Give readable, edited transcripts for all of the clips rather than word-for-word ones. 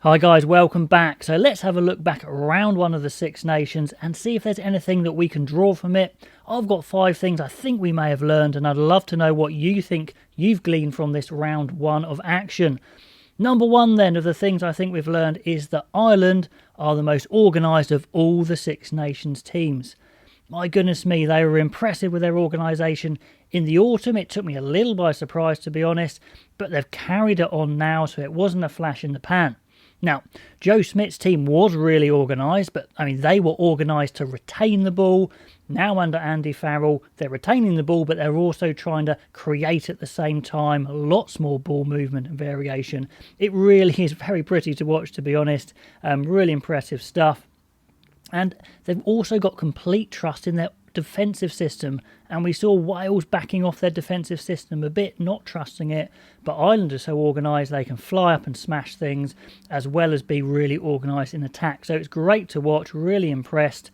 Hi guys, welcome back. So let's have a look back at round one of the Six Nations and see if there's anything that we can draw from it. I've got 5 things I think we may have learned, and I'd love to know what you think you've gleaned from this round one of action. Number one then of the things I think we've learned is that Ireland are the most organised of all the Six Nations teams. My goodness me, they were impressive with their organisation in the autumn. It took me a little by surprise, to be honest, but they've carried it on now, so it wasn't a flash in the pan. Now, Joe Smith's team was really organised, but they were organised to retain the ball. Now under Andy Farrell, they're retaining the ball, but they're also trying to create at the same time lots more ball movement and variation. It really is very pretty to watch, to be honest. Really impressive stuff. And they've also got complete trust in their defensive system, and we saw Wales backing off their defensive system a bit, not trusting it, but Ireland are so organised they can fly up and smash things as well as be really organised in attack. So it's great to watch, really impressed.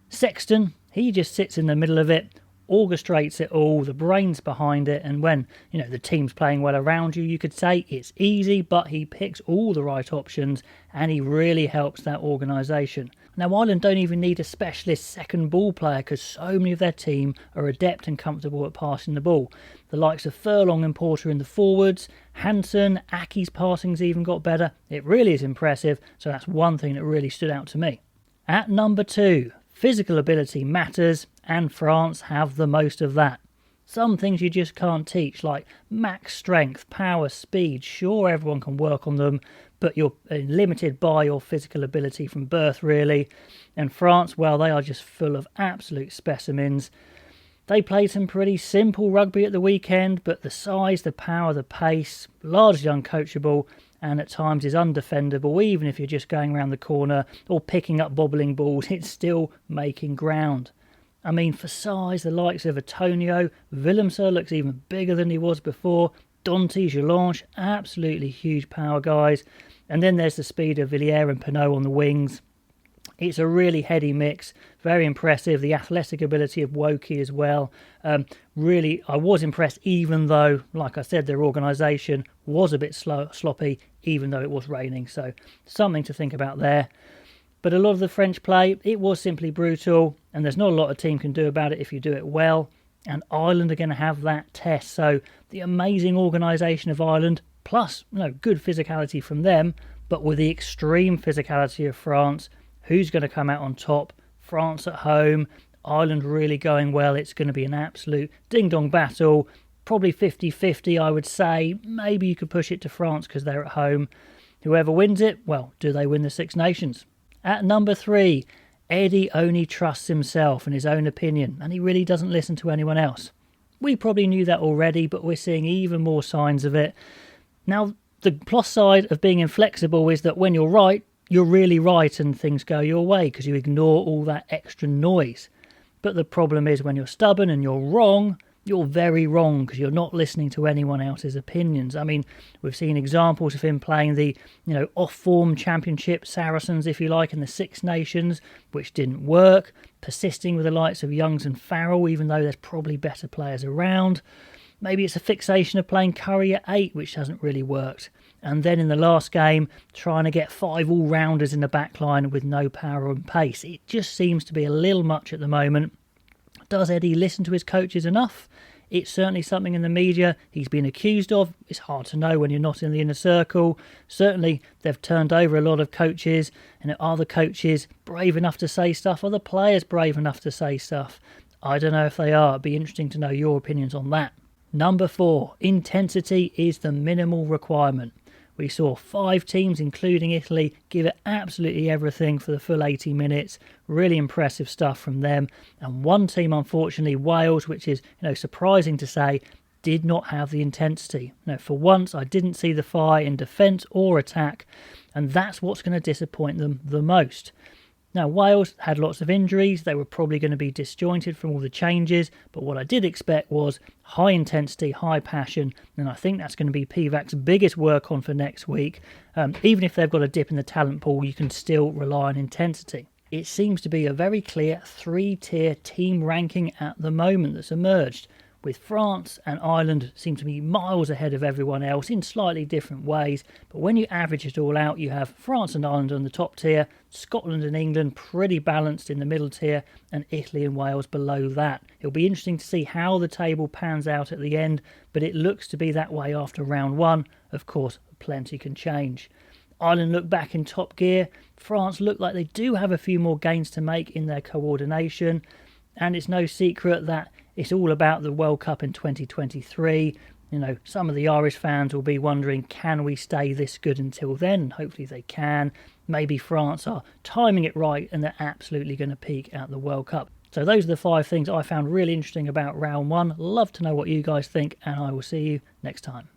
Sexton, he just sits in the middle of it, orchestrates it all, the brains behind it, and when the team's playing well around you, you could say it's easy, but he picks all the right options and he really helps that organisation. Now, Ireland don't even need a specialist second ball player because so many of their team are adept and comfortable at passing the ball. The likes of Furlong and Porter in the forwards, Hansen, Aki's passing's even got better. It really is impressive, so that's one thing that really stood out to me. At number 2, physical ability matters, and France have the most of that. Some things you just can't teach, like max strength, power, speed. Sure, everyone can work on them, but you're limited by your physical ability from birth, really. And France, well, they are just full of absolute specimens. They played some pretty simple rugby at the weekend, but the size, the power, the pace, largely uncoachable, and at times is undefendable. Even if you're just going around the corner or picking up bobbling balls, it's still making ground. For size, the likes of Antonio, Willemser looks even bigger than he was before. Dante, Gelange, absolutely huge power guys. And then there's the speed of Villiers and Pinot on the wings. It's a really heady mix, very impressive. The athletic ability of Woki as well. Really, I was impressed, even though, like I said, their organisation was a bit sloppy, even though it was raining. So something to think about there. But a lot of the French play, it was simply brutal, and there's not a lot a team can do about it if you do it well. And Ireland are going to have that test. So the amazing organisation of Ireland, plus good physicality from them, but with the extreme physicality of France, who's going to come out on top? France at home, Ireland really going well. It's going to be an absolute ding-dong battle. Probably 50-50, I would say. Maybe you could push it to France because they're at home. Whoever wins it, well, do they win the Six Nations? At number 3, Eddie only trusts himself and his own opinion, and he really doesn't listen to anyone else. We probably knew that already, but we're seeing even more signs of it. Now, the plus side of being inflexible is that when you're right, you're really right and things go your way because you ignore all that extra noise. But the problem is when you're stubborn and you're wrong, you're very wrong because you're not listening to anyone else's opinions. We've seen examples of him playing the, off-form championship Saracens, if you like, in the Six Nations, which didn't work. Persisting with the likes of Youngs and Farrell, even though there's probably better players around. Maybe it's a fixation of playing Curry at 8, which hasn't really worked. And then in the last game, trying to get 5 all-rounders in the back line with no power and pace. It just seems to be a little much at the moment. Does Eddie listen to his coaches enough? It's certainly something in the media he's been accused of. It's hard to know when you're not in the inner circle. Certainly, they've turned over a lot of coaches. And are the coaches brave enough to say stuff? Are the players brave enough to say stuff? I don't know if they are. It'd be interesting to know your opinions on that. Number 4, intensity is the minimal requirement. We saw 5 teams, including Italy, give it absolutely everything for the full 80 minutes. Really impressive stuff from them. And one team, unfortunately, Wales, which is surprising to say, did not have the intensity. For once, I didn't see the fire in defence or attack, and that's what's going to disappoint them the most. Now, Wales had lots of injuries. They were probably going to be disjointed from all the changes. But what I did expect was high intensity, high passion. And I think that's going to be Pivac's biggest work on for next week. Even if they've got a dip in the talent pool, you can still rely on intensity. It seems to be a very clear 3-tier team ranking at the moment that's emerged. with France and Ireland seem to be miles ahead of everyone else in slightly different ways. But when you average it all out, you have France and Ireland on the top tier, Scotland and England pretty balanced in the middle tier, and Italy and Wales below that. It'll be interesting to see how the table pans out at the end, but it looks to be that way after round one. Of course, plenty can change. Ireland look back in top gear. France look like they do have a few more gains to make in their coordination. And it's no secret that it's all about the World Cup in 2023. You know, some of the Irish fans will be wondering, can we stay this good until then? Hopefully they can. Maybe France are timing it right and they're absolutely going to peak at the World Cup. So those are the 5 things I found really interesting about round one. Love to know what you guys think, and I will see you next time.